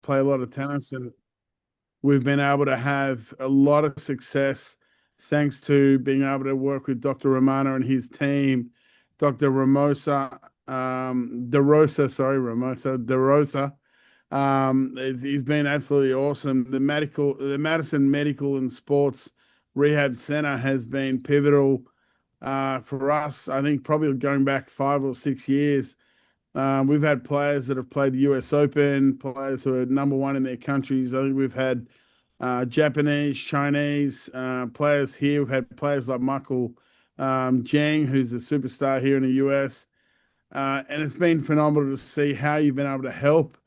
play a lot of tennis, and we've been able to have a lot of success thanks to being able to work with Dr. Romano and his team, Dr. Ramosa, DeRosa, sorry, Ramosa, DeRosa. He's been absolutely awesome. The Madison Medical and Sports Rehab Center has been pivotal for us. I think probably going back 5 or 6 years. We've had players that have played the US Open, players who are number one in their countries. I think we've had Japanese, Chinese players here. We've had players like Michael Jang, who's a superstar here in the US. And it's been phenomenal to see how you've been able to help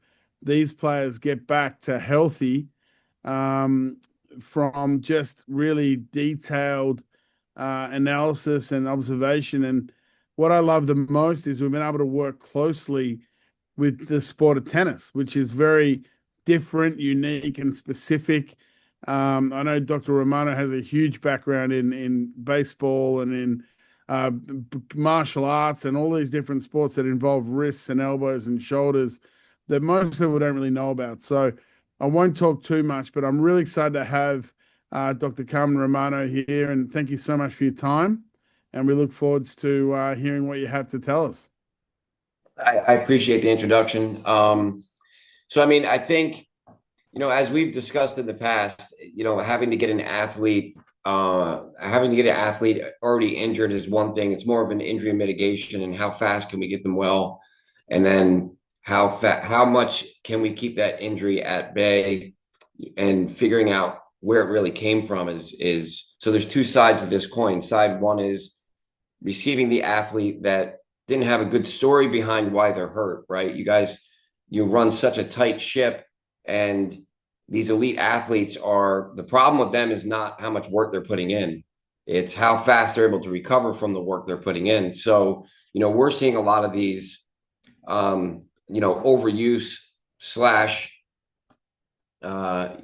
these players get back to healthy um, from just really detailed analysis and observation. And what I love the most is we've been able to work closely with the sport of tennis, which is very different, unique, and specific. I know Dr. Romano has a huge background in baseball and in martial arts and all these different sports that involve wrists and elbows and shoulders that most people don't really know about. So I won't talk too much, but I'm really excited to have Dr. Carmen Romano here. And thank you so much for your time. And we look forward to hearing what you have to tell us. I appreciate the introduction. So, I mean, I think, as we've discussed in the past, having to get an athlete already injured is one thing. It's more of an injury mitigation and how fast can we get them well, and then how much can we keep that injury at bay, and figuring out where it really came from is so there's two sides of this coin. Side one is receiving the athlete that didn't have a good story behind why they're hurt, right? You run such a tight ship, and these elite athletes the problem with them is not how much work they're putting in. It's how fast they're able to recover from the work they're putting in. So, we're seeing a lot of these, overuse slash, they're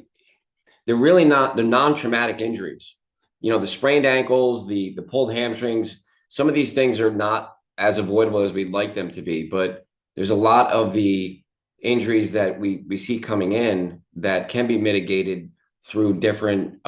non-traumatic injuries. The sprained ankles, the pulled hamstrings, some of these things are not as avoidable as we'd like them to be, but there's a lot of the injuries that we see coming in that can be mitigated through different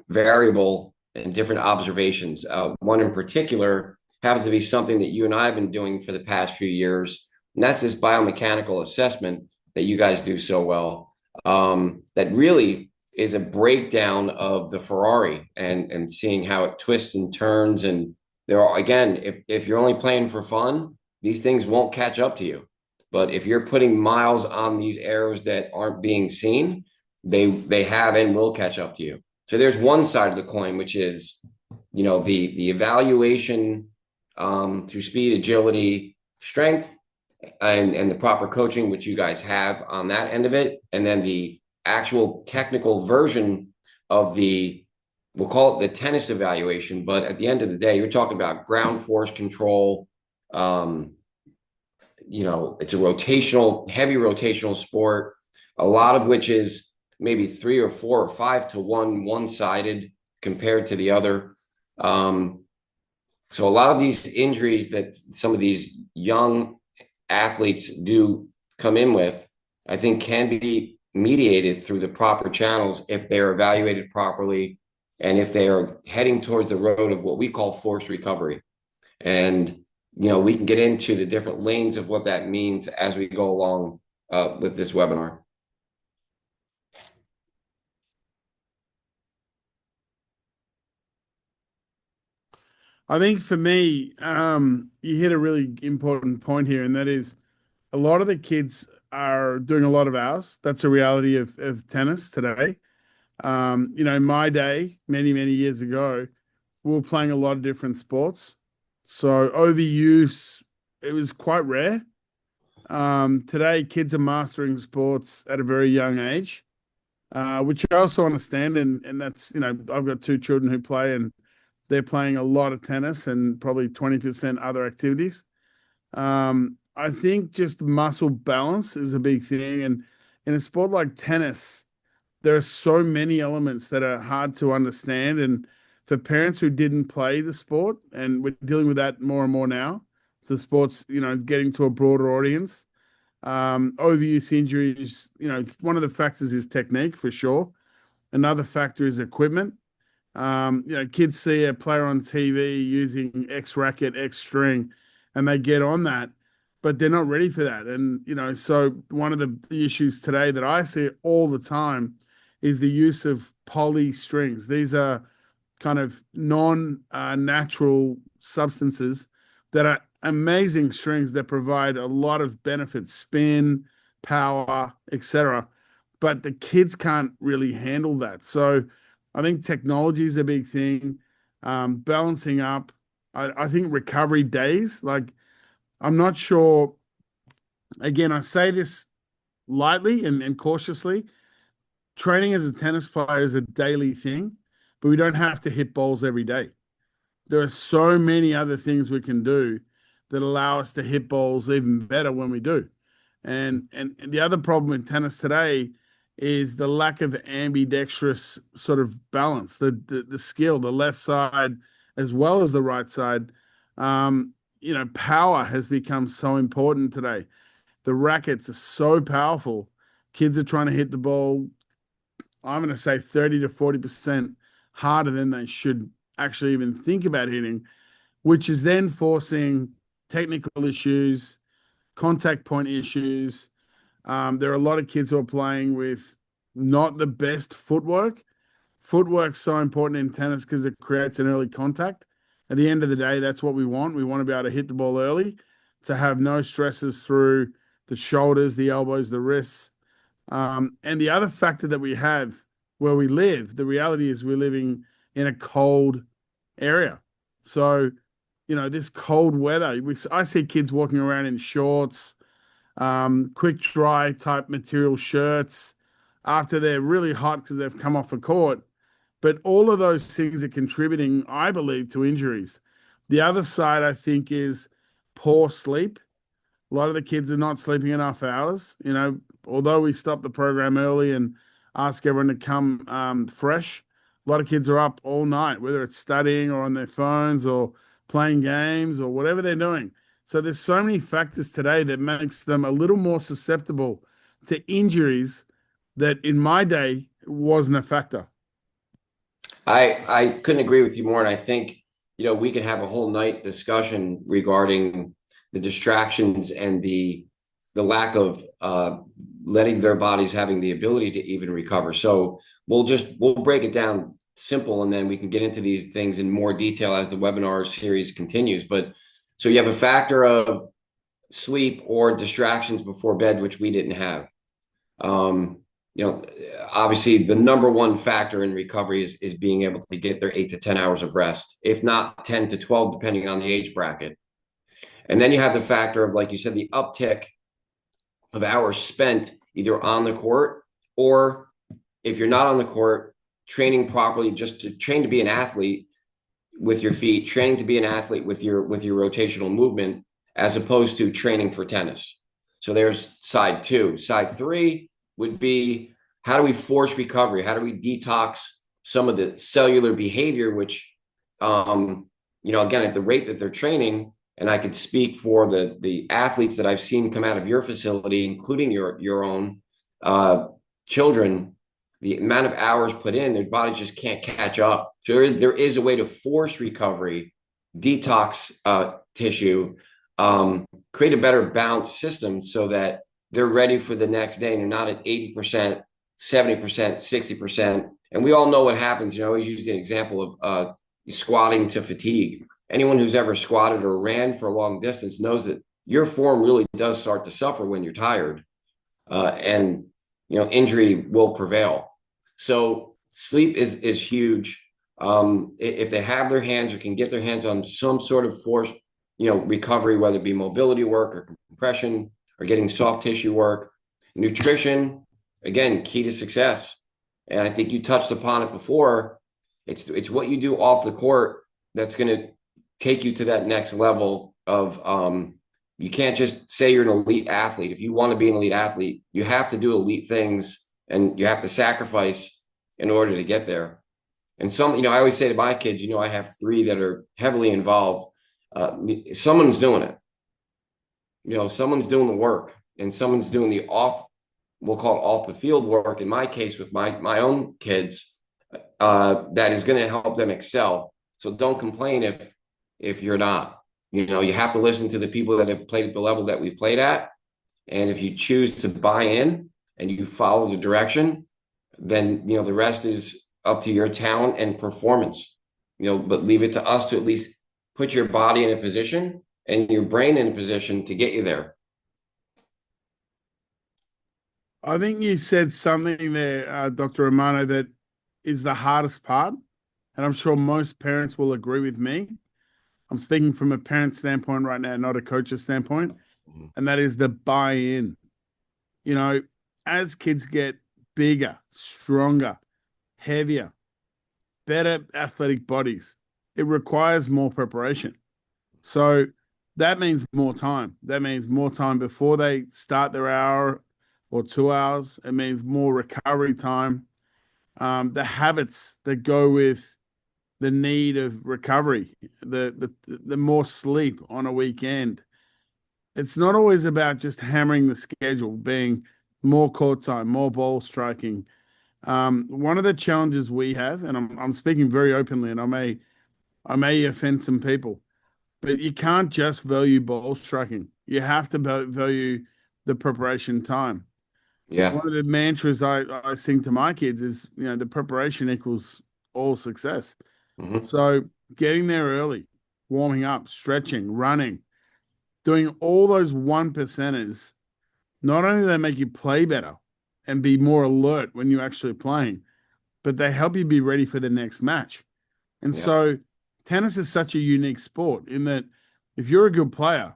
variable and different observations. One in particular happens to be something that you and I have been doing for the past few years, and that's this biomechanical assessment that you guys do so well. That really is a breakdown of the Ferrari and seeing how it twists and turns. And if you're only playing for fun, these things won't catch up to you. But if you're putting miles on these arrows that aren't being seen, they have and will catch up to you. So there's one side of the coin, which is, the evaluation through speed, agility, strength, and the proper coaching, which you guys have on that end of it. And then the actual technical version of we'll call it the tennis evaluation. But at the end of the day, you're talking about ground force control. It's a heavy rotational sport, a lot of which is maybe 3 or 4 or 5 to 1 one-sided compared to the other. So a lot of these injuries that some of these young athletes do come in with, I think can be mediated through the proper channels if they're evaluated properly and if they are heading towards the road of what we call forced recovery. And we can get into the different lanes of what that means as we go along with this webinar. I think for me, you hit a really important point here, and that is a lot of the kids are doing a lot of hours. That's a reality of tennis today. In my day, many, many years ago, we were playing a lot of different sports. So overuse, it was quite rare. Today, kids are mastering sports at a very young age, which I also understand. And that's, I've got 2 children who play, and they're playing a lot of tennis and probably 20% other activities. I think just muscle balance is a big thing. And in a sport like tennis, there are so many elements that are hard to understand. And for parents who didn't play the sport, and we're dealing with that more and more now, the sport's, getting to a broader audience. Overuse injuries, one of the factors is technique for sure. Another factor is equipment. Kids see a player on TV using X racket, X string, and they get on that, but they're not ready for that. And, so one of the issues today that I see all the time is the use of poly strings. These are kind of non-natural substances that are amazing strings that provide a lot of benefits, spin, power, etc. But the kids can't really handle that. So I think technology is a big thing. Balancing up. I think recovery days, like I'm not sure. Again, I say this lightly and cautiously. Training as a tennis player is a daily thing, but we don't have to hit balls every day. There are so many other things we can do that allow us to hit balls even better when we do. And the other problem in tennis today is the lack of ambidextrous sort of balance, the skill, the left side as well as the right side. Power has become so important today. The rackets are so powerful. Kids are trying to hit the ball, I'm going to say 30 to 40% harder than they should actually even think about hitting, which is then forcing technical issues, contact point issues. There are a lot of kids who are playing with not the best footwork. Footwork's so important in tennis because it creates an early contact. At the end of the day, that's what we want. We want to be able to hit the ball early, to have no stresses through the shoulders, the elbows, the wrists. And the other factor that we have where we live, the reality is we're living in a cold area. So, this cold weather, I see kids walking around in shorts, quick dry type material shirts after they're really hot because they've come off a court. But all of those things are contributing, I believe, to injuries. The other side, I think, is poor sleep. A lot of the kids are not sleeping enough hours. Although we stop the program early and ask everyone to come fresh, a lot of kids are up all night, whether it's studying or on their phones or playing games or whatever they're doing. So there's so many factors today that makes them a little more susceptible to injuries that in my day wasn't a factor. I couldn't agree with you more. And I think, we could have a whole night discussion regarding the distractions and the lack of letting their bodies having the ability to even recover. So we'll break it down simple, and then we can get into these things in more detail as the webinar series continues. But so you have a factor of sleep or distractions before bed, which we didn't have. Obviously the number one factor in recovery is being able to get their 8 to 10 hours of rest, if not 10 to 12, depending on the age bracket. And then you have the factor of, like you said, the uptick of hours spent either on the court, or if you're not on the court, training properly, just to train to be an athlete with your feet, training to be an athlete with your rotational movement, as opposed to training for tennis. So there's side two. Side three would be, how do we force recovery? How do we detox some of the cellular behavior, which, again, at the rate that they're training, and I could speak for the athletes that I've seen come out of your facility, including your own children, the amount of hours put in, their bodies just can't catch up. So there is a way to force recovery, detox tissue, create a better balanced system so that they're ready for the next day and they're not at 80%, 70%, 60%. And we all know what happens. I always use the example of squatting to fatigue. Anyone who's ever squatted or ran for a long distance knows that your form really does start to suffer when you're tired, and injury will prevail. So sleep is huge. If they have their hands or can get their hands on some sort of forced, recovery, whether it be mobility work or compression or getting soft tissue work, nutrition, again, key to success. And I think you touched upon it before. It's what you do off the court that's going to take you to that next level of, you can't just say you're an elite athlete. If you want to be an elite athlete, you have to do elite things and you have to sacrifice in order to get there. And I always say to my kids, I have 3 that are heavily involved. Someone's doing it. Someone's doing the work. and someone's doing the off, we'll call it off the field work, in my case with my own kids, that is going to help them excel. So don't complain if you're not. You have to listen to the people that have played at the level that we've played at. And if you choose to buy in and you follow the direction, then the rest is up to your talent and performance. But leave it to us to at least put your body in a position and your brain in a position to get you there. I think you said something there, Dr. Romano, that is the hardest part. And I'm sure most parents will agree with me. I'm speaking from a parent standpoint right now, not a coach's standpoint. Mm-hmm. And that is the buy-in. As kids get bigger, stronger, heavier, better athletic bodies, it requires more preparation. So that means more time. That means more time before they start their hour or 2 hours. It means more recovery time. The habits that go with the need of recovery, the more sleep on a weekend. It's not always about just hammering the schedule, being more court time, more ball striking. One of the challenges we have, and I'm speaking very openly, and I may offend some people, but you can't just value ball striking. You have to value the preparation time. Yeah. One of the mantras I sing to my kids is, the preparation equals all success. Mm-hmm. So getting there early, warming up, stretching, running, doing all those one percenters, not only do they make you play better and be more alert when you're actually playing, but they help you be ready for the next match. And Yeah. so tennis is such a unique sport in that if you're a good player,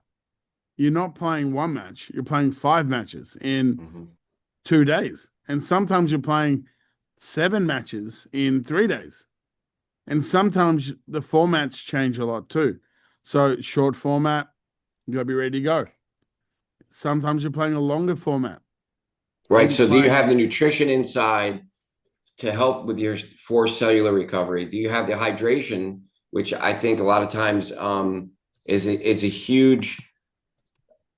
you're not playing one match, you're playing 5 matches in Mm-hmm. 2 days. And sometimes you're playing 7 matches in 3 days. And sometimes the formats change a lot too. So short format, you gotta be ready to go. Sometimes you're playing a longer format. Right. And So do you have the nutrition inside to help with your forced cellular recovery? Do you have the hydration, which I think a lot of times is a huge,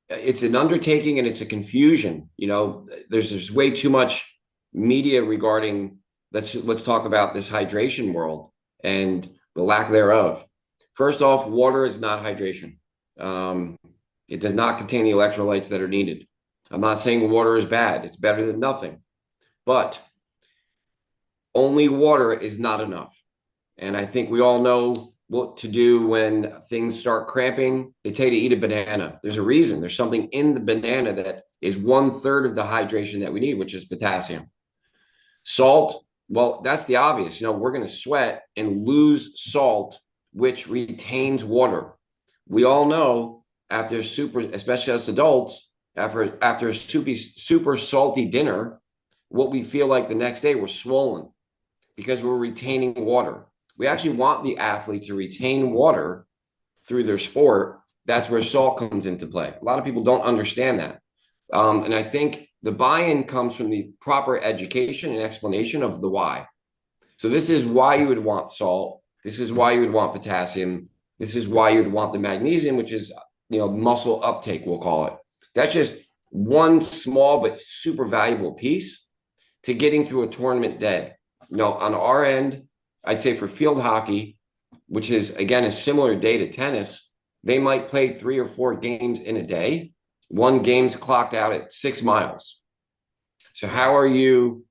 it's an undertaking and it's a confusion. There's way too much media regarding, let's talk about this hydration world and the lack thereof. First off, water is not hydration. It does not contain the electrolytes that are needed. I'm not saying water is bad. It's better than nothing. But only water is not enough. And I think we all know what to do when things start cramping. They tell you to eat a banana. There's a reason. There's something in the banana that is 1/3 of the hydration that we need, which is potassium. Salt, well, that's the obvious. We're going to sweat and lose salt, which retains water. We all know after especially as adults, after a super salty dinner, what we feel like the next day, we're swollen because we're retaining water. We actually want the athlete to retain water through their sport. That's where salt comes into play. A lot of people don't understand that. And I think the buy-in comes from the proper education and explanation of the why. So this is why you would want salt. This is why you would want potassium. This is why you would want the magnesium, which is, muscle uptake, we'll call it. That's just one small but super valuable piece to getting through a tournament day. On our end, I'd say for field hockey, which is, again, a similar day to tennis, they might play 3 or 4 games in a day. One game's clocked out at 6 miles. So how are you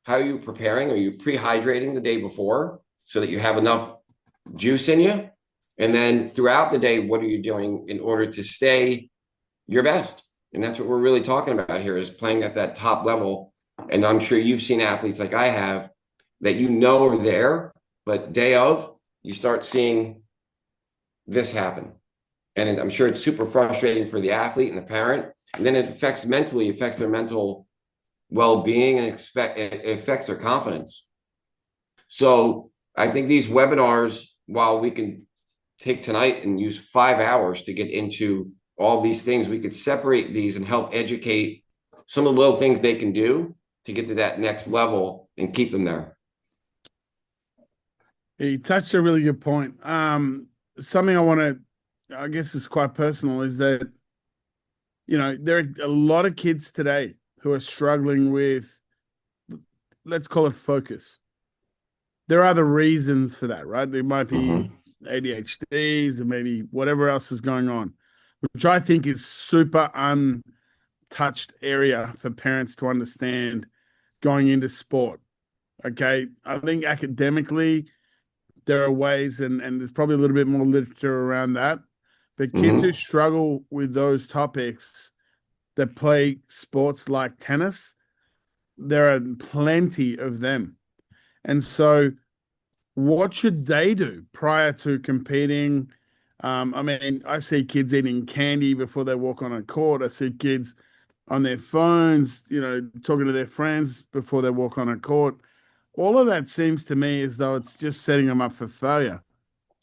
preparing? Are you pre-hydrating the day before so that you have enough juice in you? And then throughout the day, what are you doing in order to stay your best? And that's what we're really talking about here, is playing at that top level. And I'm sure you've seen athletes like I have that are there, but day of, you start seeing this happen. And I'm sure it's super frustrating for the athlete and the parent. And then it affects their mental well-being, and it affects their confidence. So I think these webinars, while we can take tonight and use 5 hours to get into all these things, we could separate these and help educate some of the little things they can do to get to that next level and keep them there. You touched a really good point. Something I guess is quite personal, is that there are a lot of kids today who are struggling with, let's call it focus. There are other reasons for that, right? There might be Mm-hmm. ADHDs and maybe whatever else is going on, which I think is super untouched area for parents to understand going into sport. Okay. I think academically, there are ways, and there's probably a little bit more literature around that. But kids who Mm-hmm. struggle with those topics that play sports like tennis, there are plenty of them. And so, what should they do prior to competing? I mean, I see kids eating candy before they walk on a court. I see kids on their phones, talking to their friends before they walk on a court. All of that seems to me as though it's just setting them up for failure.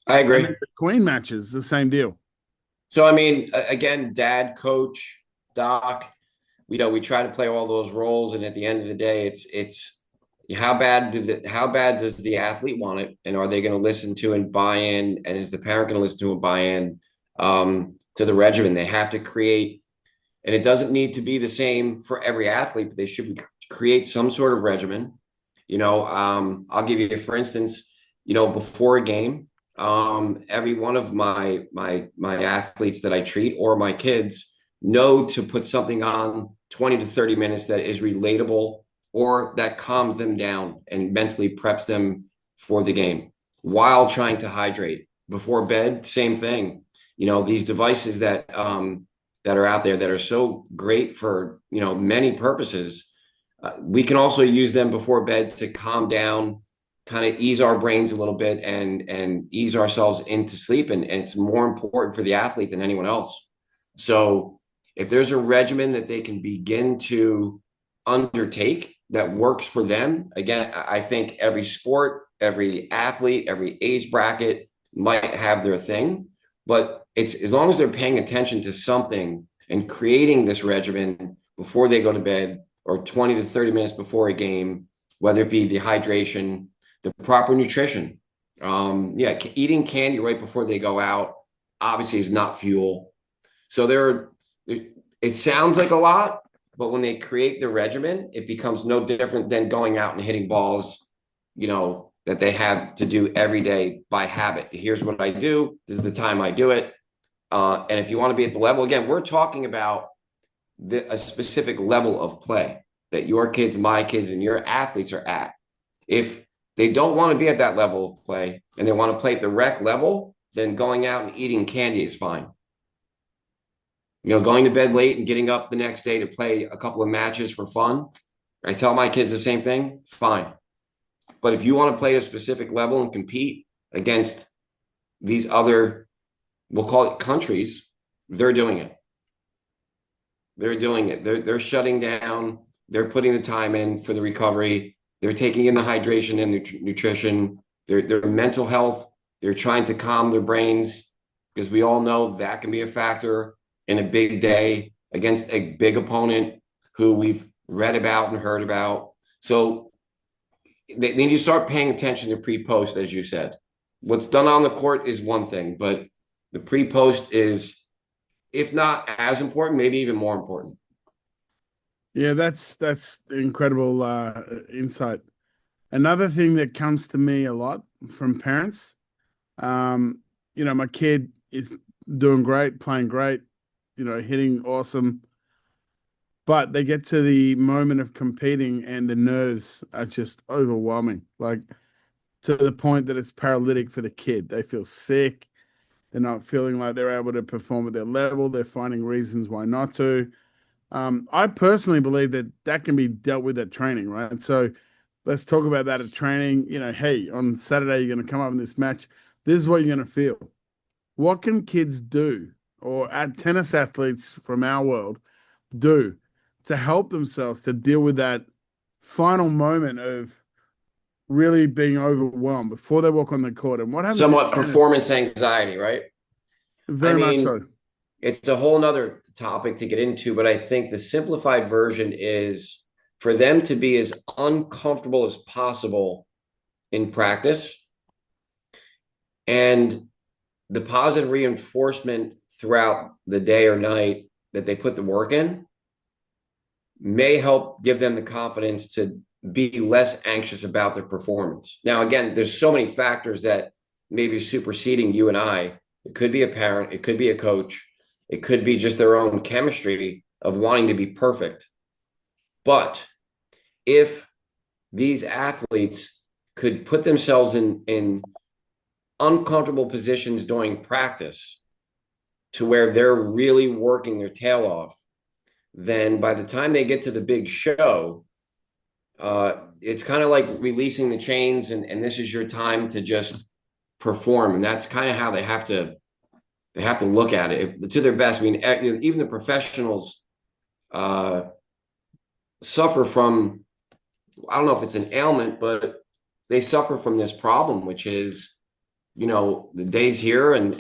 I And agree. then the queen matches, the same deal. So, I mean, again, dad, coach, doc, we try to play all those roles, and at the end of the day, it's how bad does the athlete want it, and are they going to listen to and buy in, and is the parent going to listen to and buy in to the regimen? They have to create, and it doesn't need to be the same for every athlete, but they should create some sort of regimen. I'll give you, for instance, before a game, every one of my athletes that I treat or my kids know to put something on 20 to 30 minutes that is relatable or that calms them down and mentally preps them for the game while trying to hydrate. Before bed, same thing. These devices that are out there that are so great for many purposes, we can also use them before bed to calm down, kind of ease our brains a little bit and ease ourselves into sleep. And it's more important for the athlete than anyone else. So if there's a regimen that they can begin to undertake that works for them, again, I think every sport, every athlete, every age bracket might have their thing, but it's as long as they're paying attention to something and creating this regimen before they go to bed or 20 to 30 minutes before a game, whether it be the hydration, the proper nutrition. Eating candy right before they go out obviously is not fuel. So it sounds like a lot, but when they create the regimen, it becomes no different than going out and hitting balls, that they have to do every day by habit. Here's what I do. This is the time I do it. And if you want to be at the level, again, we're talking about a specific level of play that your kids, my kids, and your athletes are at. If they don't want to be at that level of play and they want to play at the rec level, then going out and eating candy is fine. Going to bed late and getting up the next day to play a couple of matches for fun. I tell my kids the same thing, fine. But if you want to play at a specific level and compete against these other, we'll call it countries, they're doing it. They're doing it. They're shutting down. They're putting the time in for the recovery. They're taking in the hydration and nutrition. Their mental health. They're trying to calm their brains because we all know that can be a factor in a big day against a big opponent who we've read about and heard about. So they need to start paying attention to pre-post, as you said. What's done on the court is one thing, but the pre-post is, if not as important, maybe even more important. Yeah, that's incredible insight. Another thing that comes to me a lot from parents, my kid is doing great, playing great, hitting awesome, but they get to the moment of competing and the nerves are just overwhelming, like to the point that it's paralytic for the kid. They feel sick. They're not feeling like they're able to perform at their level. They're finding reasons why not to. I personally believe that that can be dealt with at training, right? So let's talk about that at training. Hey, on Saturday, you're going to come up in this match. This is what you're going to feel. What can kids do, or tennis athletes from our world do to help themselves to deal with that final moment of really being overwhelmed before they walk on the court? And what happens in Somewhat tennis? performance anxiety, right? I Very much mean, so. it's a whole nother topic to get into, but I think the simplified version is for them to be as uncomfortable as possible in practice, and the positive reinforcement throughout the day or night that they put the work in may help give them the confidence to be less anxious about their performance. Now, again, there's so many factors that maybe superseding you and I. It could be a parent, it could be a coach, it could be just their own chemistry of wanting to be perfect. But if these athletes could put themselves in uncomfortable positions during practice to where they're really working their tail off, then by the time they get to the big show, it's kind of like releasing the chains, and this is your time to just perform. And that's kind of how they have to look at it to their best. I mean, even the professionals suffer from, I don't know if it's an ailment, but they suffer from this problem, which is, the day's here and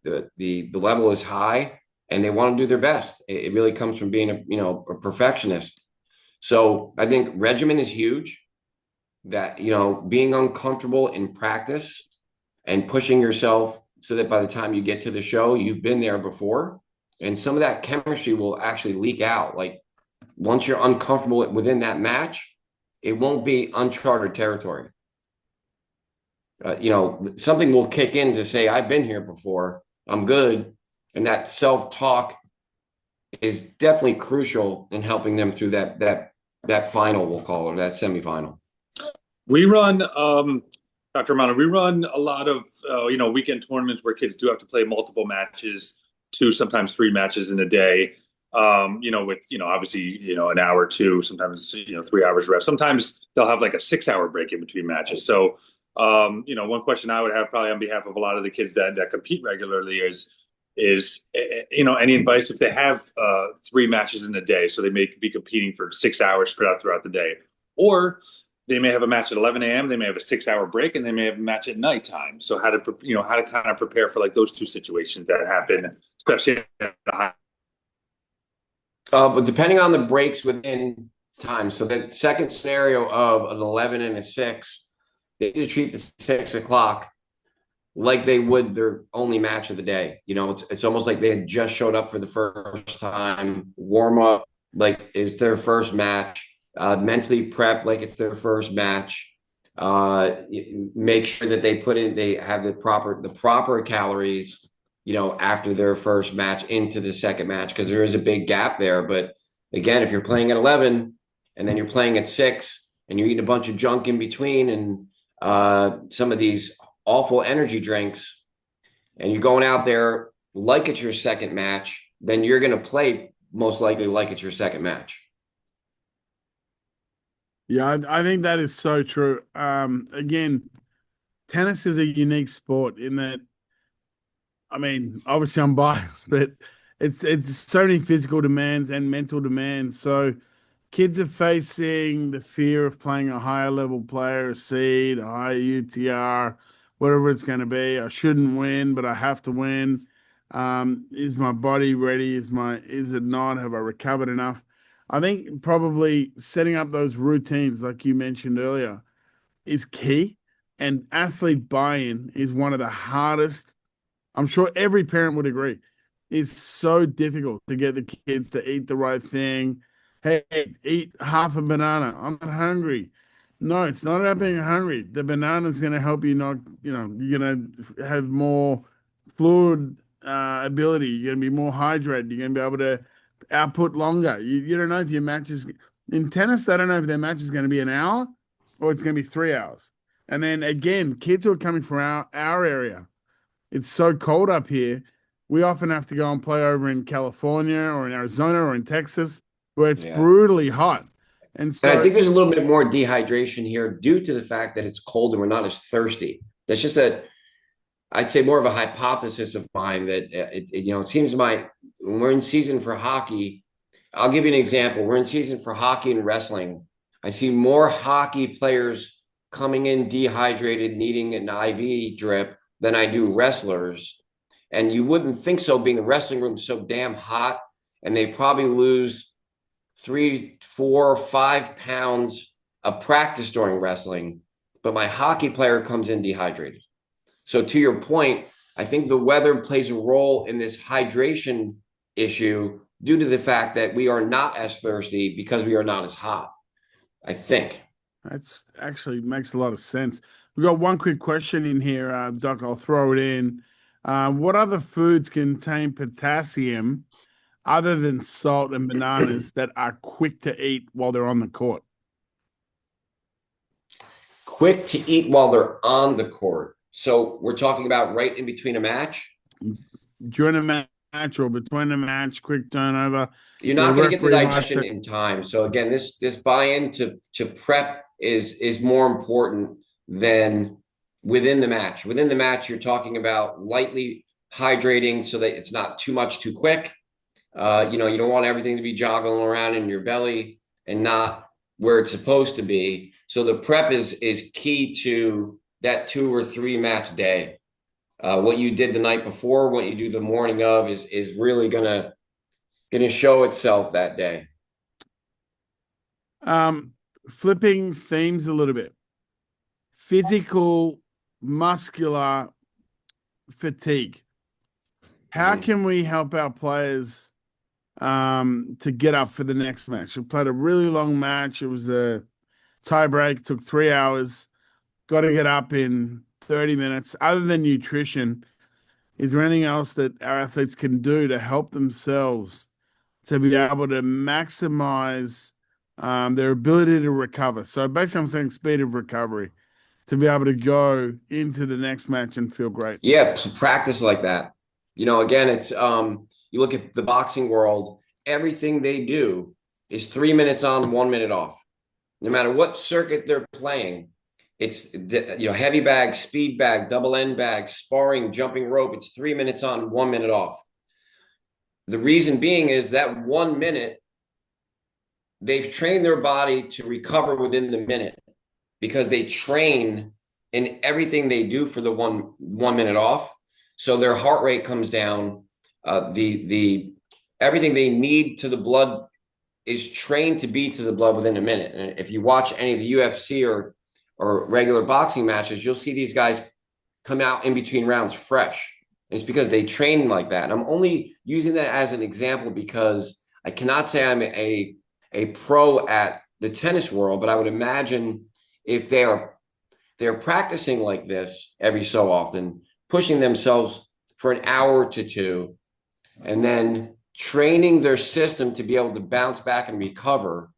the level is high and they want to do their best. It really comes from being a perfectionist. So I think regimen is huge, that, being uncomfortable in practice and pushing yourself so that by the time you get to the show, you've been there before. And some of that chemistry will actually leak out. Like once you're uncomfortable within that match, it won't be uncharted territory. Something will kick in to say, I've been here before, I'm good. And that self-talk is definitely crucial in helping them through that final, we'll call it, that semifinal. We run, Dr. Romano, we run a lot of, weekend tournaments where kids do have to play multiple matches, 2, sometimes 3 matches in a day. With, obviously, an hour or 2, sometimes, 3 hours rest. Sometimes they'll have like a 6-hour break in between matches. So, one question I would have probably on behalf of a lot of the kids that compete regularly is any advice if they have 3 matches in a day, so they may be competing for 6 hours spread out throughout the day, or they may have a match at 11 a.m. They may have a 6-hour break, and they may have a match at nighttime. So how to kind of prepare for like those 2 situations that happen, especially at the high. But depending on the breaks within time. So the second scenario of an 11 and a 6, they need to treat the 6 o'clock like they would their only match of the day. It's almost like they had just showed up for the first time, warm up like it's their first match, mentally prep like it's their first match. Make sure that they have the proper calories, after their first match into the second match, because there is a big gap there. But again, if you're playing at 11 and then you're playing at 6 and you're eating a bunch of junk in between and some of these awful energy drinks, and you're going out there like it's your second match, then you're going to play most likely like it's your second match. Yeah, I think that is so true. Again, tennis is a unique sport in that, I mean, obviously I'm biased, but it's so many physical demands and mental demands. So kids are facing the fear of playing a higher level player, a seed, a higher UTR, whatever it's going to be. I shouldn't win, but I have to win. Is my body ready? Is it not? Have I recovered enough? I think probably setting up those routines, like you mentioned earlier, is key. And athlete buy-in is one of the hardest. I'm sure every parent would agree. It's so difficult to get the kids to eat the right thing. Hey, eat half a banana. I'm not hungry. No, it's not about being hungry. The banana is going to help you not, you're going to have more fluid ability. You're going to be more hydrated. You're going to be able to output longer. You don't know if your match is in tennis. They don't know if their match is going to be an hour or it's going to be 3 hours. And then again, kids who are coming from our area, it's so cold up here. We often have to go and play over in California or in Arizona or in Texas where it's brutally hot. And so I think there's a little bit more dehydration here due to the fact that it's cold and we're not as thirsty. That's just I'd say more of a hypothesis of mine that it seems when we're in season for hockey, I'll give you an example. We're in season for hockey and wrestling. I see more hockey players coming in dehydrated, needing an IV drip than I do wrestlers. And you wouldn't think so, being the wrestling room so damn hot, and they probably lose 3, 4, 5 pounds of practice during wrestling, but my hockey player comes in dehydrated. So to your point, I think the weather plays a role in this hydration issue due to the fact that we are not as thirsty because we are not as hot, I think. That's actually makes a lot of sense. We've got one quick question in here, Doc. I'll throw it in. What other foods contain potassium other than salt and bananas that are quick to eat while they're on the court? Quick to eat while they're on the court. So we're talking about right in between a match. During a match or between a match, quick turnover. You're not going to get the referee might digestion say- in time. So again, this buy-in to prep is more important than within the match. Within the match, you're talking about lightly hydrating so that it's not too much too quick. You don't want everything to be joggling around in your belly and not where it's supposed to be. So the prep is key to that 2 or 3 match day. What you did the night before, what you do the morning of is really gonna show itself that day. Flipping themes a little bit. Physical, muscular fatigue. How can we help our players to get up for the next match? We played a really long match. It was a tie break, took 3 hours. Got to get up in 30 minutes. Other than nutrition, is there anything else that our athletes can do to help themselves to be able to maximize their ability to recover? So basically, I'm saying speed of recovery to be able to go into the next match and feel great. Yeah, practice like that. Again, it's you look at the boxing world, everything they do is 3 minutes on, 1 minute off. No matter what circuit they're playing, it's heavy bag, speed bag, double end bag, sparring, jumping rope. It's 3 minutes on, 1 minute off. The reason being is that 1 minute, they've trained their body to recover within the minute because they train in everything they do for the one minute off. So their heart rate comes down. The everything they need to the blood is trained to be to the blood within a minute. And if you watch any of the UFC or regular boxing matches, you'll see these guys come out in between rounds fresh. And it's because they train like that. And I'm only using that as an example because I cannot say I'm a pro at the tennis world, but I would imagine if they're practicing like this every so often, pushing themselves for an hour to 2, and then training their system to be able to bounce back and recover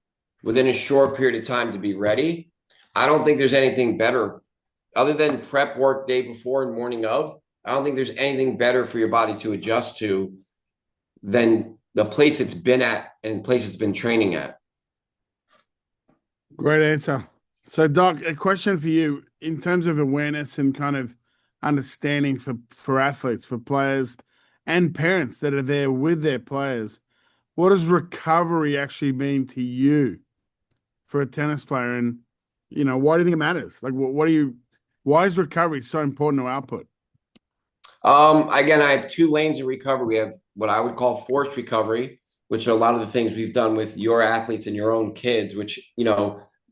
within a short period of time to be ready. I don't think there's anything better other than prep work day before and morning of. I don't think there's anything better for your body to adjust to than the place it's been at and the place it's been training at. Great answer. So, Doc, a question for you in terms of awareness and kind of understanding for athletes, for players and parents that are there with their players. What does recovery actually mean to you for a tennis player? And, why do you think it matters? Like, why is recovery so important to output? Again, I have 2 lanes of recovery. We have what I would call forced recovery, which are a lot of the things we've done with your athletes and your own kids, which,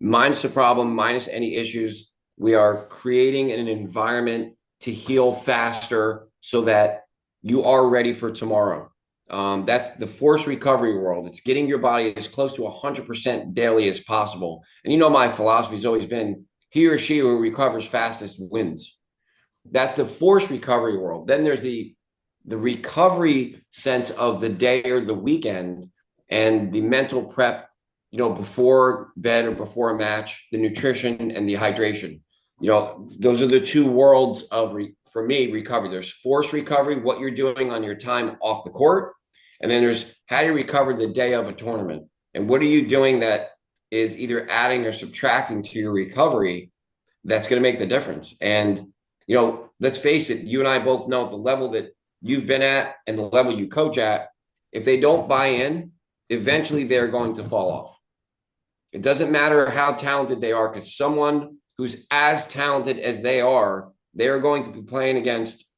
minus the problem, minus any issues, we are creating an environment to heal faster so that you are ready for tomorrow. That's the forced recovery world. It's getting your body as close to 100% daily as possible. And my philosophy has always been he or she who recovers fastest wins. That's the forced recovery world. Then there's the recovery sense of the day or the weekend and the mental prep, before bed or before a match, the nutrition and the hydration. Those are the 2 worlds of, for me, recovery. There's forced recovery, what you're doing on your time off the court. And then there's how do you recover the day of a tournament? And what are you doing that is either adding or subtracting to your recovery that's going to make the difference? And, let's face it, you and I both know the level that you've been at and the level you coach at, if they don't buy in, eventually they're going to fall off. It doesn't matter how talented they are, because someone who's as talented as they are going to be playing against,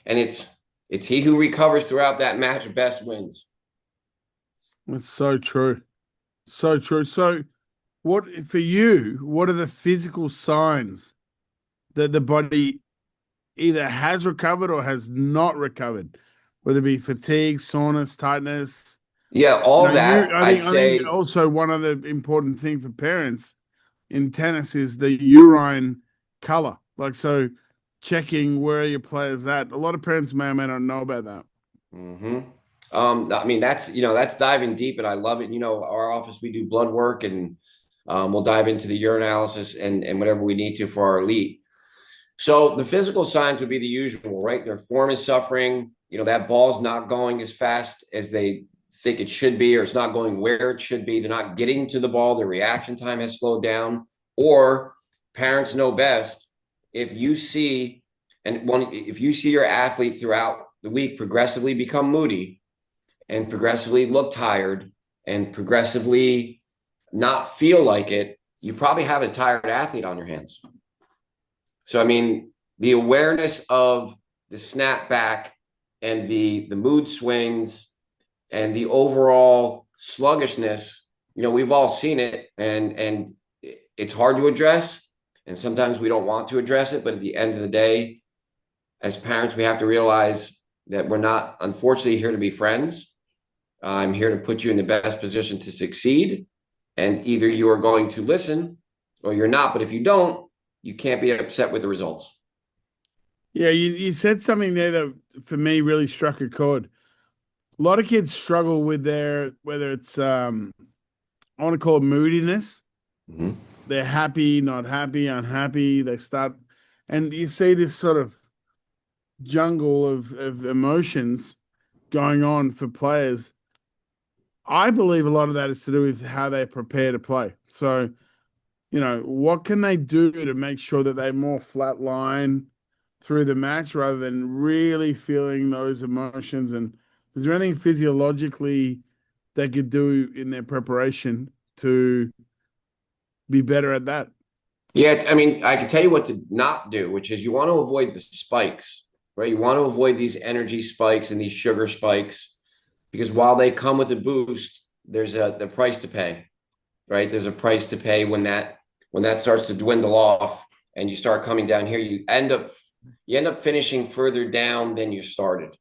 and it's he who recovers throughout that match best wins. That's so true. So true. So what are the physical signs that the body either has recovered or has not recovered whether it be fatigue, soreness, tightness. Yeah, You all know, that I'd I think say. also one other important thing for parents in tennis is the urine color. Like, so checking where your player's at. A lot of parents may or may not know about that. Hmm. I mean, that's diving deep, and I love it. Our office, we do blood work, and we'll dive into the urinalysis and whatever we need to for our elite. So the physical signs would be the usual, right? Their form is suffering. That ball's not going as fast as they think it should be, or it's not going where it should be. They're not getting to the ball. Their reaction time has slowed down. Or parents know best. If you see, if you see your athlete throughout the week progressively become moody and progressively look tired and progressively not feel like it, you probably have a tired athlete on your hands. So, I mean, the awareness of the snapback and the mood swings and the overall sluggishness, we've all seen it, and it's hard to address. And sometimes we don't want to address it. But at the end of the day, as parents, we have to realize that we're not, unfortunately, here to be friends. I'm here to put you in the best position to succeed. And either you are going to listen or you're not. But if you don't, you can't be upset with the results. Yeah, you said something there that for me really struck a chord. A lot of kids struggle with their, whether it's I want to call it moodiness. Mm-hmm. They're happy, not happy, unhappy. They start, and you see this sort of jungle of emotions going on for players. I believe a lot of that is to do with how they prepare to play. So, what can they do to make sure that they more flatline through the match rather than really feeling those emotions? And is there anything physiologically they could do in their preparation to be better at that? Yeah, I mean, I can tell you what to not do, which is you want to avoid the spikes, right? You want to avoid these energy spikes and these sugar spikes, because while they come with a boost, there's the price to pay, right? There's a price to pay when that starts to dwindle off and you start coming down here. You end up finishing further down than you started.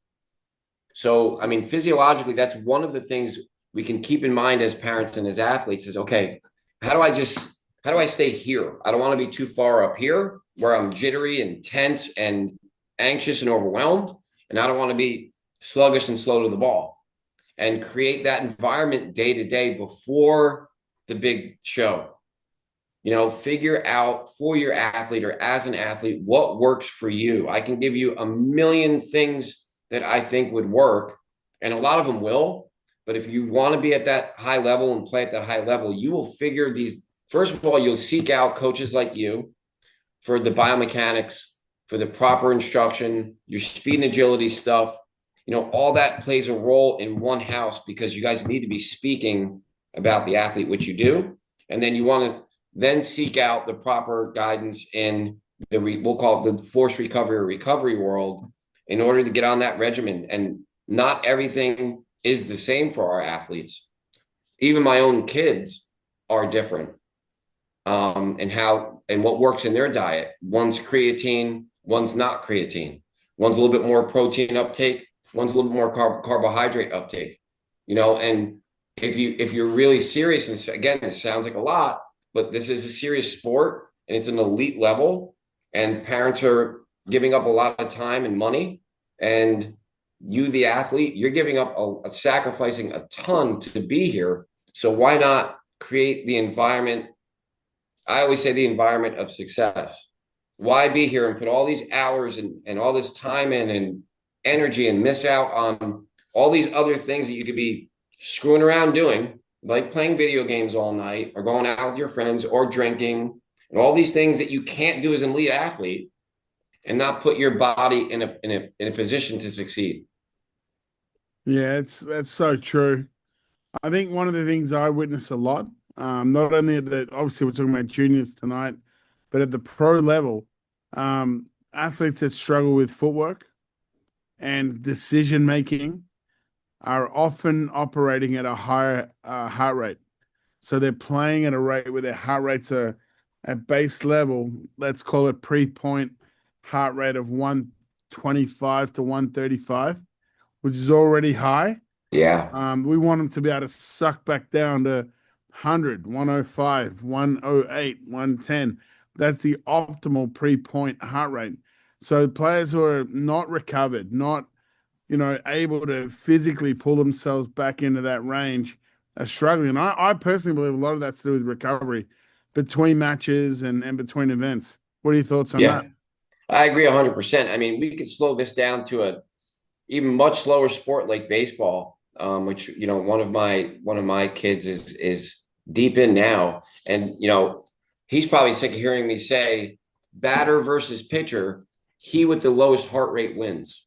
So, I mean, physiologically, that's one of the things we can keep in mind as parents and as athletes is, okay, how do I stay here? I don't want to be too far up here where I'm jittery and tense and anxious and overwhelmed. And I don't want to be sluggish and slow to the ball, and create that environment day to day before the big show. Figure out for your athlete or as an athlete what works for you. I can give you a million things that I think would work, and a lot of them will. But if you want to be at that high level and play at that high level, you will figure these. First of all, you'll seek out coaches like you for the biomechanics, for the proper instruction, your speed and agility stuff. All that plays a role in one house because you guys need to be speaking about the athlete, which you do. And then you want to then seek out the proper guidance in we'll call it the force recovery or recovery world in order to get on that regimen. And not everything is the same for our athletes. Even my own kids are different. And what works in their diet. One's creatine, one's not creatine. One's a little bit more protein uptake, one's a little bit more carbohydrate uptake. And if you're really serious, and again, this sounds like a lot, but this is a serious sport and it's an elite level, and parents are giving up a lot of time and money, and you, the athlete, you're giving up sacrificing a ton to be here. So why not create the environment? I always say the environment of success. Why be here and put all these hours and all this time in and energy and miss out on all these other things that you could be screwing around doing, like playing video games all night or going out with your friends or drinking and all these things that you can't do as an elite athlete, and not put your body in a position to succeed. Yeah, that's so true. I think one of the things I witness a lot, not only obviously we're talking about juniors tonight, but at the pro level, athletes that struggle with footwork and decision making are often operating at a higher heart rate. So they're playing at a rate where their heart rates are at base level. Let's call it pre-point heart rate of 125 to 135. which is already high. Yeah. We want them to be able to suck back down to 100, 105, 108, 110. That's the optimal pre-point heart rate. So players who are not recovered, not, able to physically pull themselves back into that range are struggling. And I personally believe a lot of that's to do with recovery between matches and between events. What are your thoughts on Yeah. that? I agree 100%. I mean, we could slow this down to a even much slower sport like baseball, which one of my kids is deep in now, and he's probably sick of hearing me say batter versus pitcher. He with the lowest heart rate wins.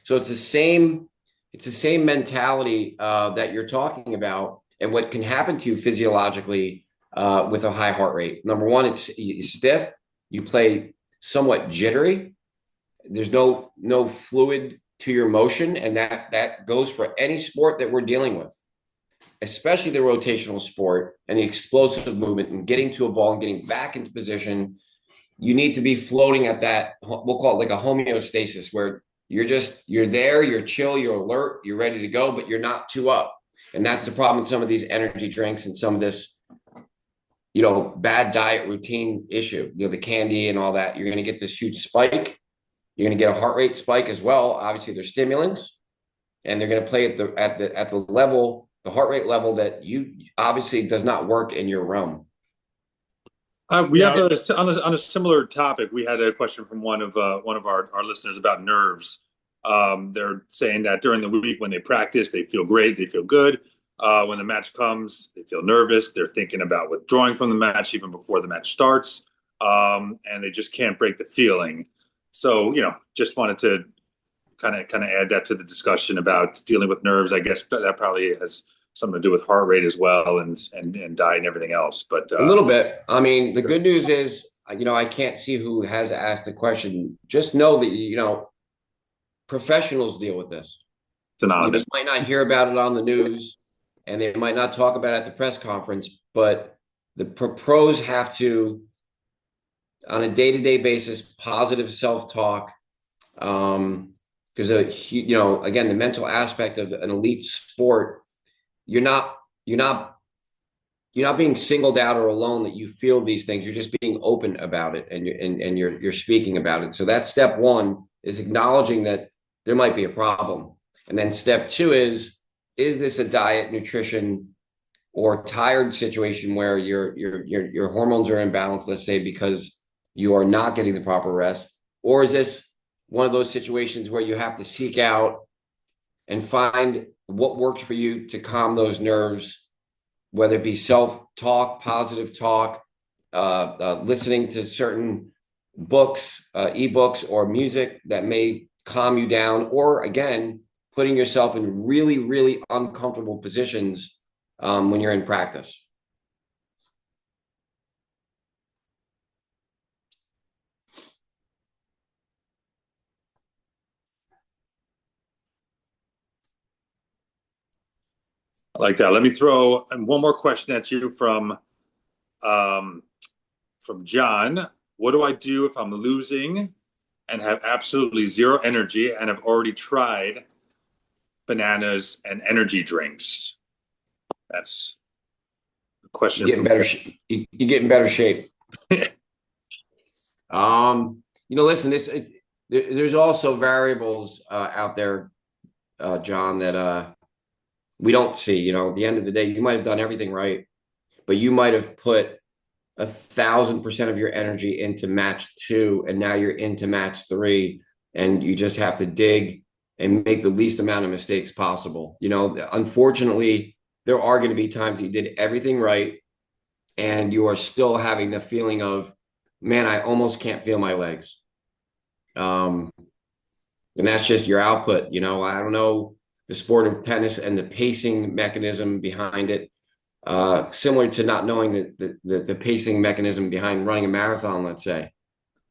So it's the same mentality that you're talking about, and what can happen to you physiologically with a high heart rate. Number one, it's stiff. You play somewhat jittery. There's no fluid to your motion, and that goes for any sport that we're dealing with, especially the rotational sport and the explosive movement and getting to a ball and getting back into position. You need to be floating at that, we'll call it like a homeostasis, where you're there, you're chill, you're alert, you're ready to go, but you're not too up. And that's the problem with some of these energy drinks and some of this bad diet routine issue, the candy and all that. You're going to get this huge spike. You're going to get a heart rate spike as well. Obviously, they're stimulants, and they're going to play at the level, the heart rate level that you obviously does not work in your realm. We have on a similar topic. We had a question from one of our listeners about nerves. They're saying that during the week when they practice, they feel great, they feel good. When the match comes, they feel nervous. They're thinking about withdrawing from the match even before the match starts, and they just can't break the feeling. So, just wanted to kind of add that to the discussion about dealing with nerves. I guess that probably has something to do with heart rate as well, and diet and everything else. But A little bit. I mean, the good news is, I can't see who has asked the question. Just know that, professionals deal with this. it's anonymous. You might not hear about it on the news, and they might not talk about it at the press conference, but the pros have to, on a day-to-day basis, positive self-talk. Because again, the mental aspect of an elite sport, you're not being singled out or alone that you feel these things. You're just being open about it, and you're speaking about it. So that's step one, is acknowledging that there might be a problem. And then step two is this a diet, nutrition, or tired situation where your hormones are imbalanced, let's say, because you are not getting the proper rest? Or is this one of those situations where you have to seek out and find what works for you to calm those nerves, whether it be self-talk, positive talk, listening to certain books, ebooks, or music that may calm you down, or again, putting yourself in really, really uncomfortable positions when you're in practice. I like that. Let me throw one more question at you from John. What do I do if I'm losing and have absolutely zero energy and have already tried bananas and energy drinks? That's the question. You get in better shape. Listen, there's also variables out there, John, that we don't see. At the end of the day, you might have done everything right, but you might have put 1,000% of your energy into match 2, and now you're into match 3, and you just have to dig and make the least amount of mistakes possible. Unfortunately, there are going to be times that you did everything right, and you are still having the feeling of, man, I almost can't feel my legs. And that's just your output. I don't know the sport of tennis and the pacing mechanism behind it. Similar to not knowing the pacing mechanism behind running a marathon, let's say.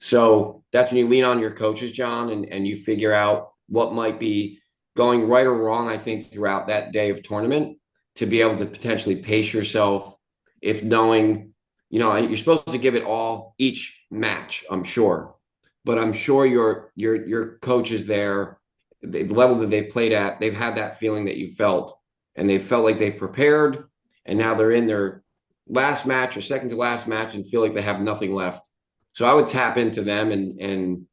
So that's when you lean on your coaches, John, and you figure out what might be going right or wrong, I think, throughout that day of tournament, to be able to potentially pace yourself, if knowing, you're supposed to give it all each match, I'm sure. But I'm sure your coach is there the level that they've played at, they've had that feeling that you felt, and they felt like they've prepared, and now they're in their last match or second to last match and feel like they have nothing left. So I would tap into them and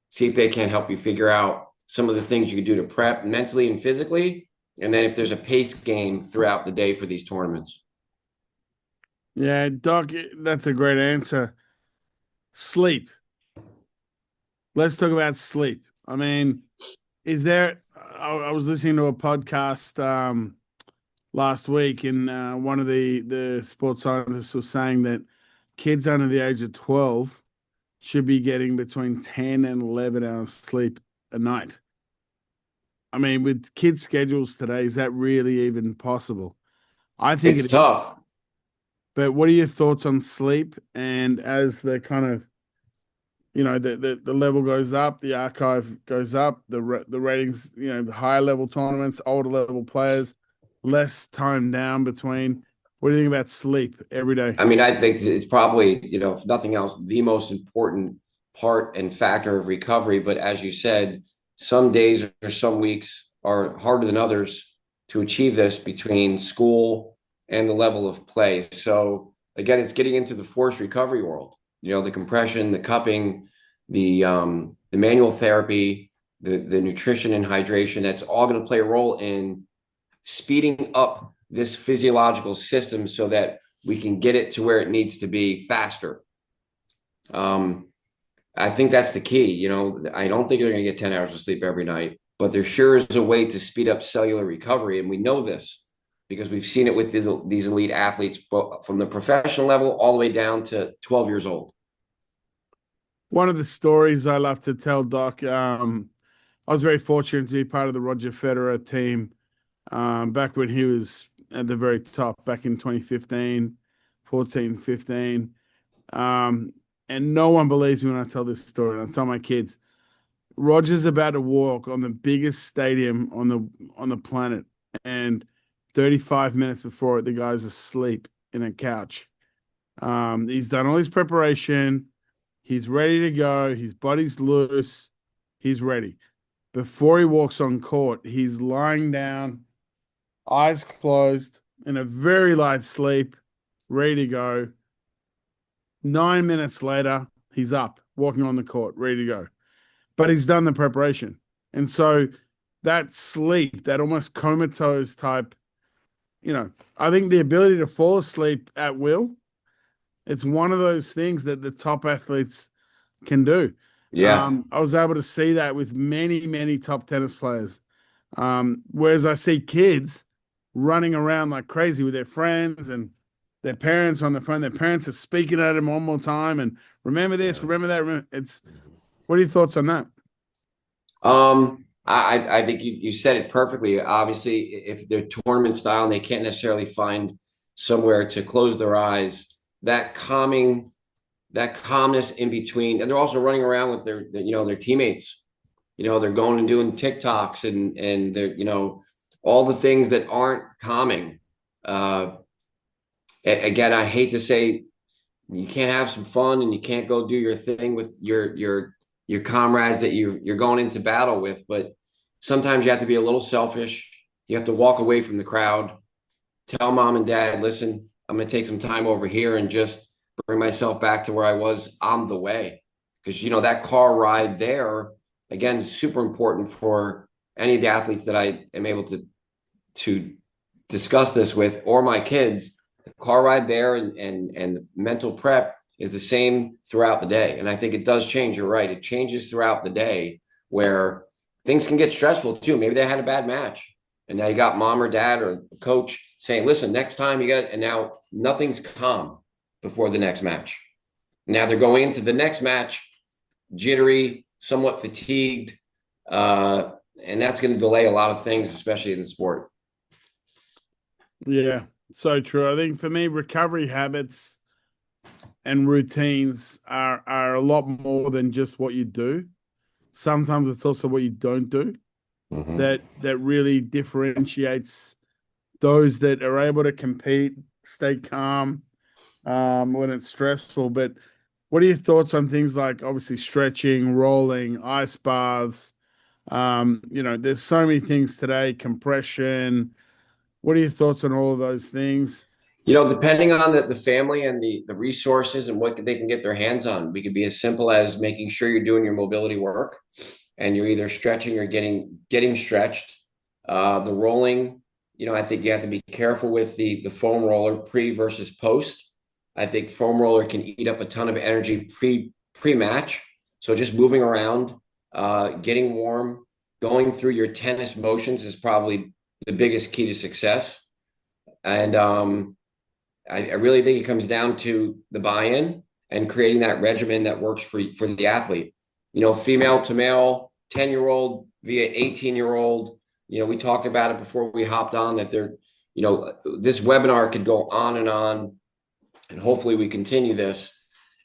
see if they can help you figure out some of the things you could do to prep mentally and physically, and then if there's a pace game throughout the day for these tournaments. Yeah, Doc, that's a great answer. Sleep. Let's talk about sleep. I mean, is there? I was listening to a podcast last week, and one of the sports scientists was saying that kids under the age of 12 should be getting between 10 and 11 hours sleep a night. I mean, with kids' schedules today, is that really even possible? I think It's it is. tough. But what are your thoughts on sleep? And as the kind of, the level goes up, the archive goes up, the ratings, the higher level tournaments, older level players, less time down between. What do you think about sleep every day? I mean, I think it's probably, if nothing else, the most important part and factor of recovery. But as you said, some days or some weeks are harder than others to achieve this between school and the level of play. So again, it's getting into the forced recovery world. The compression, the cupping, the manual therapy, the nutrition and hydration. That's all going to play a role in speeding up this physiological system so that we can get it to where it needs to be faster. I think that's the key. I don't think they're going to get 10 hours of sleep every night, but there sure is a way to speed up cellular recovery. And we know this because we've seen it with these elite athletes from the professional level all the way down to 12 years old. One of the stories I love to tell, Doc, I was very fortunate to be part of the Roger Federer team back when he was at the very top, back in 2015, 14, 15. And no one believes me when I tell this story. And I tell my kids, Roger's about to walk on the biggest stadium on the planet, and 35 minutes before it, the guy's asleep in a couch. He's done all his preparation. He's ready to go. His body's loose. He's ready. Before he walks on court, he's lying down, eyes closed, in a very light sleep, ready to go. 9 minutes later, he's up, walking on the court, ready to go. But he's done the preparation. And so that sleep, that almost comatose type, I think the ability to fall asleep at will, it's one of those things that the top athletes can do. Yeah. I was able to see that with many, many top tennis players. Whereas I see kids running around like crazy with their friends and their parents on the phone. Their parents are speaking at them one more time and remember this, remember that. What are your thoughts on that? I think you said it perfectly. Obviously, if they're tournament style and they can't necessarily find somewhere to close their eyes, that calmness in between, and they're also running around with their teammates. They're going and doing TikToks and they're all the things that aren't calming. Again, I hate to say you can't have some fun and you can't go do your thing with your comrades that you're going into battle with, but sometimes you have to be a little selfish. You have to walk away from the crowd, tell mom and dad, listen, I'm going to take some time over here and just bring myself back to where I was on the way. Because, that car ride there, again, is super important for any of the athletes that I am able to discuss this with, or my kids. The car ride there and mental prep is the same throughout the day. And I think it does change. You're right. It changes throughout the day where things can get stressful too. Maybe they had a bad match and now you got mom or dad or coach saying, listen, next time and now nothing's calm before the next match. Now they're going into the next match jittery, somewhat fatigued, and that's going to delay a lot of things, especially in the sport. Yeah, so true. I think for me, recovery habits and routines are a lot more than just what you do. Sometimes it's also what you don't do that really differentiates those that are able to compete, stay calm when it's stressful. But what are your thoughts on things like obviously stretching, rolling, ice baths, There's so many things today, compression. What are your thoughts on all of those things? Depending on the family and the resources and what they can get their hands on, we could be as simple as making sure you're doing your mobility work and you're either stretching or getting stretched. The rolling, I think you have to be careful with the foam roller pre versus post. I think foam roller can eat up a ton of energy pre-match. So just moving around, getting warm, going through your tennis motions is probably the biggest key to success. And I really think it comes down to the buy-in and creating that regimen that works for the athlete. Female to male, 10-year-old via 18-year-old. We talked about it before we hopped on that this webinar could go on, and hopefully we continue this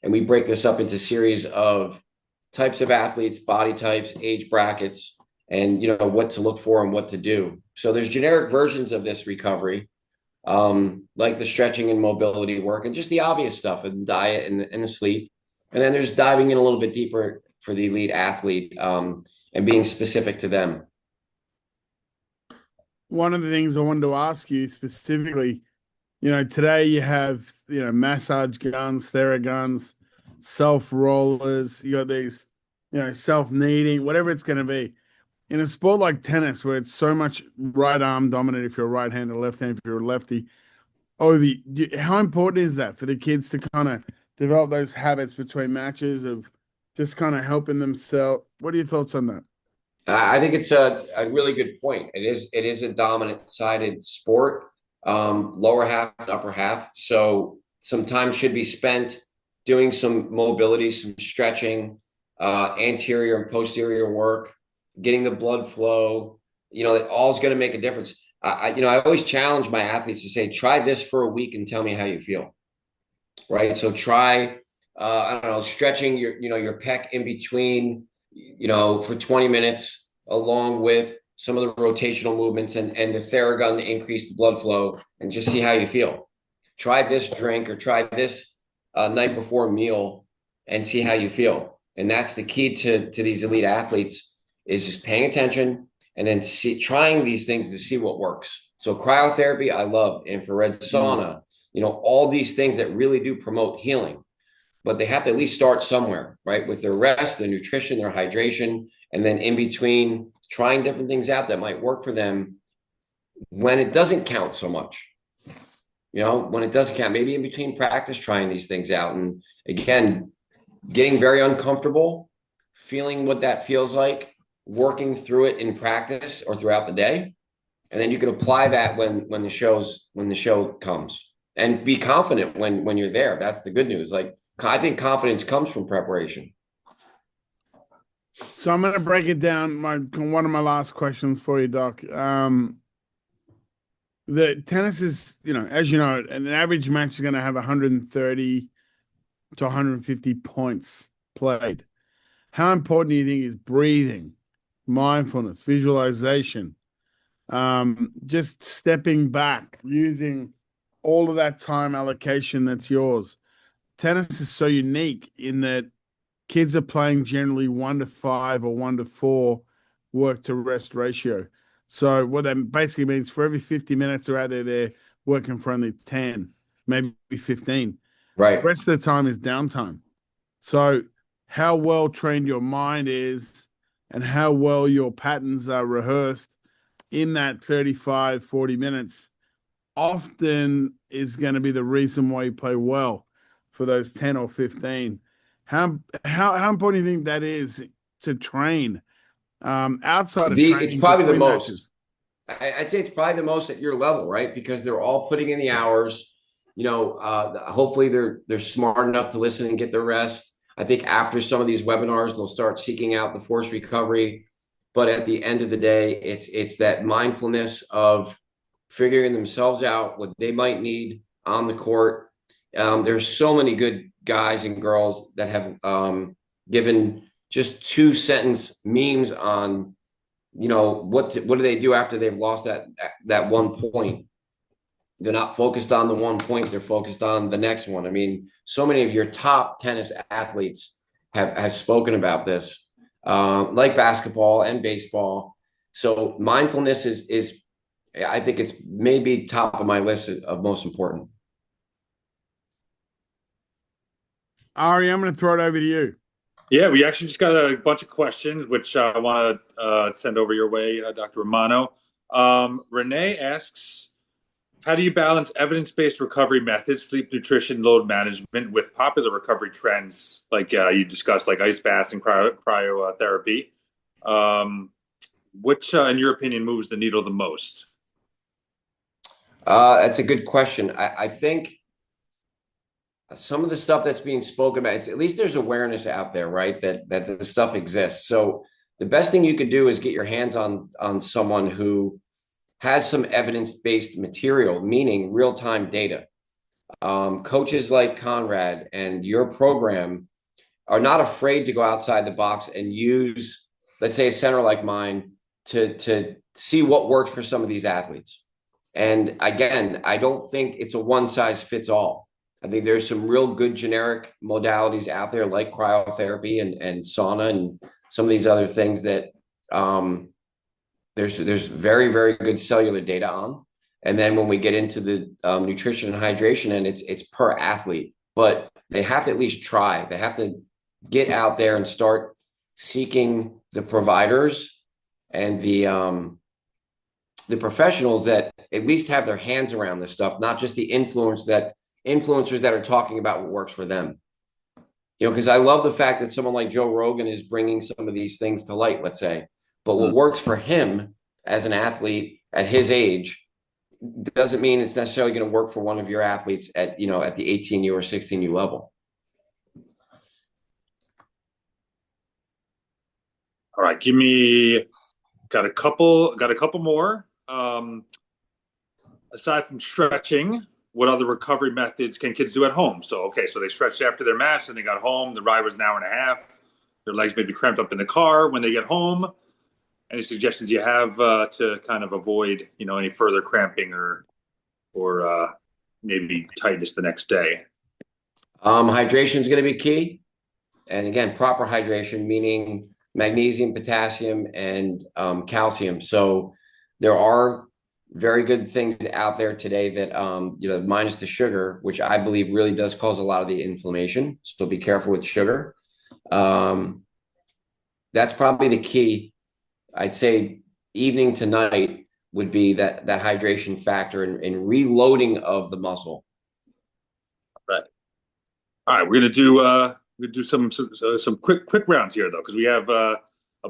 and we break this up into series of types of athletes, body types, age brackets, and what to look for and what to do. So there's generic versions of this recovery, like the stretching and mobility work and just the obvious stuff and diet and the sleep. And then there's diving in a little bit deeper for the elite athlete, and being specific to them. One of the things I wanted to ask you specifically, today you have, massage guns, Theraguns, self rollers, you got these, self kneading, whatever it's going to be. In a sport like tennis, where it's so much right arm dominant if you're a right hander, left hand if you're a lefty, how important is that for the kids to kind of develop those habits between matches of just kind of helping themselves? What are your thoughts on that? I think it's a really good point. It is a dominant sided sport, lower half and upper half. So some time should be spent doing some mobility, some stretching, anterior and posterior work, getting the blood flow. That all is going to make a difference. I always challenge my athletes to say, try this for a week and tell me how you feel. Right. So try, I don't know, stretching your pec in between, for 20 minutes, along with some of the rotational movements and the Theragun to increase the blood flow, and just see how you feel. Try this drink or try this night before a meal and see how you feel. And that's the key to these elite athletes, is just paying attention and then trying these things to see what works. So cryotherapy, I love infrared sauna, all these things that really do promote healing, but they have to at least start somewhere, right? With their rest, their nutrition, their hydration, and then in between trying different things out that might work for them when it doesn't count so much. When it doesn't count, maybe in between practice, trying these things out. And again, getting very uncomfortable, feeling what that feels like, working through it in practice or throughout the day. And then you can apply that when the show comes, and be confident when you're there. That's the good news. Like, I think confidence comes from preparation. So I'm going to break it down. One of my last questions for you, Doc. The tennis is, as you know, an average match is going to have 130 to 150 points played. How important do you think is breathing, mindfulness, visualization, just stepping back, using all of that time allocation that's yours? Tennis is so unique in that kids are playing generally 1-5 or 1-4 work to rest ratio. So what that basically means, for every 50 minutes they're out there, they're working for only 10, maybe 15. Right. The rest of the time is downtime. So how well trained your mind is and how well your patterns are rehearsed in that 35, 40 minutes often is going to be the reason why you play well for those 10 or 15. How important do you think that is to train outside of training? It's probably the most. Matches? I'd say it's probably the most at your level, right? Because they're all putting in the hours. Hopefully they're smart enough to listen and get their rest. I think after some of these webinars, they'll start seeking out the forced recovery. But at the end of the day, it's that mindfulness of figuring themselves out, what they might need on the court. There's so many good guys and girls that have given just 2-sentence memes on, what do they do after they've lost that 1 point. They're not focused on the 1 point. They're focused on the next one. I mean, so many of your top tennis athletes have spoken about this. like basketball and baseball. So mindfulness is I think it's maybe top of my list of most important. Ari, I'm going to throw it over to you. Yeah, we actually just got a bunch of questions, which I want to send over your way, Dr. Romano. Renee asks, how do you balance evidence-based recovery methods, sleep, nutrition, load management with popular recovery trends like you discussed, like ice baths and cryotherapy? Which, in your opinion, moves the needle the most? That's a good question. I think some of the stuff that's being spoken about, it's, at least there's awareness out there, right? That the stuff exists. So the best thing you could do is get your hands on someone who has some evidence-based material, meaning real-time data. Coaches like Conrad and your program are not afraid to go outside the box and use, let's say, a center like mine to see what works for some of these athletes. And again, I don't think it's a one size fits all. I think there's some real good generic modalities out there like cryotherapy and sauna and some of these other things that there's very, very good cellular data on. And then when we get into the nutrition and hydration, and it's per athlete, but they have to at least try. They have to get out there and start seeking the providers and the professionals that at least have their hands around this stuff, not just the influencers that are talking about what works for them. You know, because I love the fact that someone like Joe Rogan is bringing some of these things to light, let's say, but what works for him as an athlete at his age doesn't mean it's necessarily going to work for one of your athletes at, you know, at the 18U or 16U level. All right, got a couple more. Aside from stretching, what other recovery methods can kids do at home? So, okay, so they stretched after their match, then they got home. The ride was an hour and a half. Their legs may be cramped up in the car when they get home. Any suggestions you have to kind of avoid, you know, any further cramping or maybe tightness the next day? Hydration is going to be key. And again, proper hydration, meaning magnesium, potassium, and calcium. So there are very good things out there today that, you know, minus the sugar, which I believe really does cause a lot of the inflammation. So be careful with sugar. That's probably the key. I'd say evening to night would be that hydration factor in reloading of the muscle. Right. All right, we're gonna do some quick rounds here though, because we have a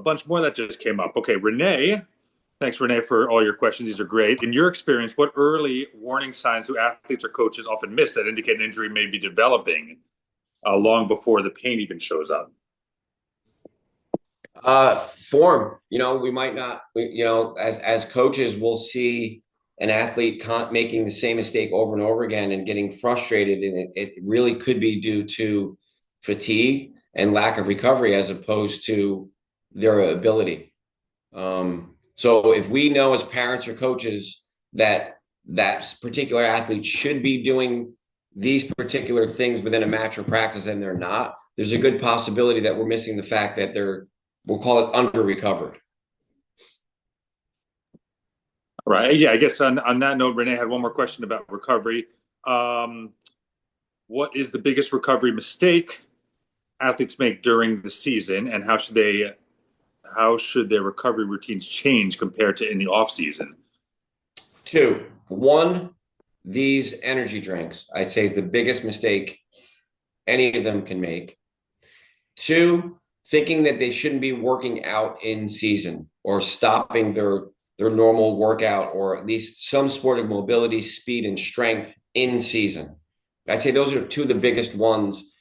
bunch more that just came up. Okay, Renee, thanks Renee for all your questions. These are great. In your experience, what early warning signs do athletes or coaches often miss that indicate an injury may be developing long before the pain even shows up? Form, you know, we might not, you know, as coaches, we'll see an athlete making the same mistake over and over again and getting frustrated. And it really could be due to fatigue and lack of recovery as opposed to their ability. So if we know as parents or coaches that that particular athlete should be doing these particular things within a match or practice and they're not, there's a good possibility that we're missing the fact that we'll call it under recovered. Right. Yeah, I guess on that note, Renee had one more question about recovery. What is the biggest recovery mistake athletes make during the season, and how should their recovery routines change compared to in the off season? 2, 1, these energy drinks, I'd say, is the biggest mistake any of them can make. 2, thinking that they shouldn't be working out in season or stopping their normal workout or at least some sport of mobility, speed, and strength in season. I'd say those are 2 of the biggest ones.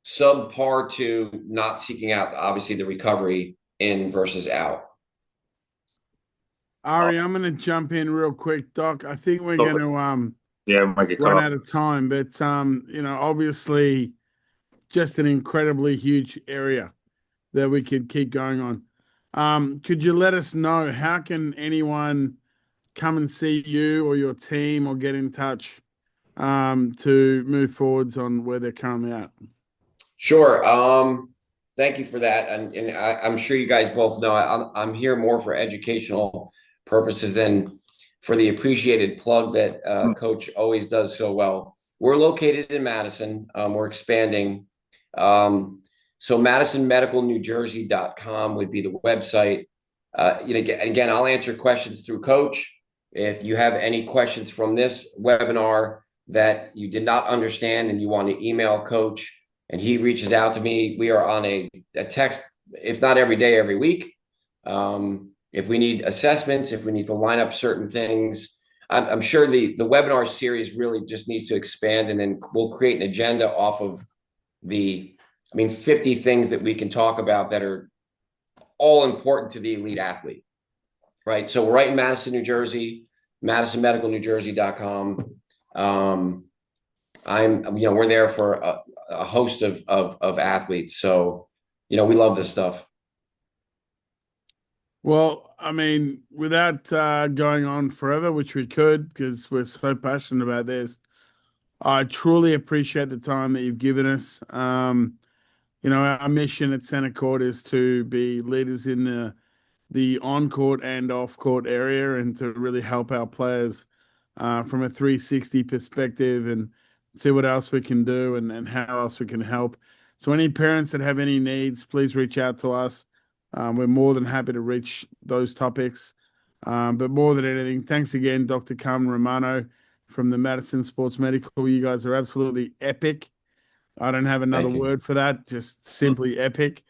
Subpar to not seeking out, obviously, the recovery in versus out. Ari, I'm going to jump in real quick, Doc. I think we're going to we might get run out of time, but you know, obviously, just an incredibly huge area that we could keep going on. Could you let us know how can anyone come and see you or your team or get in touch to move forwards on where they're currently at? Sure. Thank you for that. And I'm sure you guys both know I'm here more for educational purposes than for the appreciated plug that Coach always does so well. We're located in Madison. We're expanding. So MadisonMedicalNewJersey.com would be the website. Again, I'll answer questions through Coach. If you have any questions from this webinar that you did not understand and you want to email Coach, and he reaches out to me, we are on a text, if not every day, every week. If we need assessments, if we need to line up certain things, I'm sure the webinar series really just needs to expand, and then we'll create an agenda off of 50 things that we can talk about that are all important to the elite athlete, right? So we're right in Madison, New Jersey, MadisonMedicalNewJersey.com. We're there for a host of athletes. So, we love this stuff. Well, I mean, without going on forever, which we could because we're so passionate about this, I truly appreciate the time that you've given us. Our mission at Centercourt is to be leaders in the on-court and off-court area and to really help our players from a 360 perspective and see what else we can do and how else we can help. So any parents that have any needs, please reach out to us. We're more than happy to reach those topics. But more than anything, thanks again, Dr. Carmen Romano from the Madison Sports Medical. You guys are absolutely epic. I don't have another word for that, just simply epic.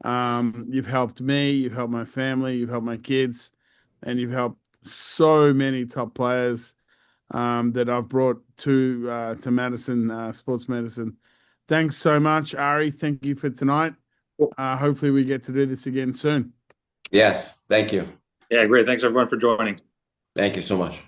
You've helped me, you've helped my family, you've helped my kids, and you've helped so many top players that I've brought to Madison Sports Medicine. Thanks so much, Ari. Thank you for tonight. Hopefully we get to do this again soon. Yes, thank you. Yeah, great. Thanks everyone for joining. Thank you so much.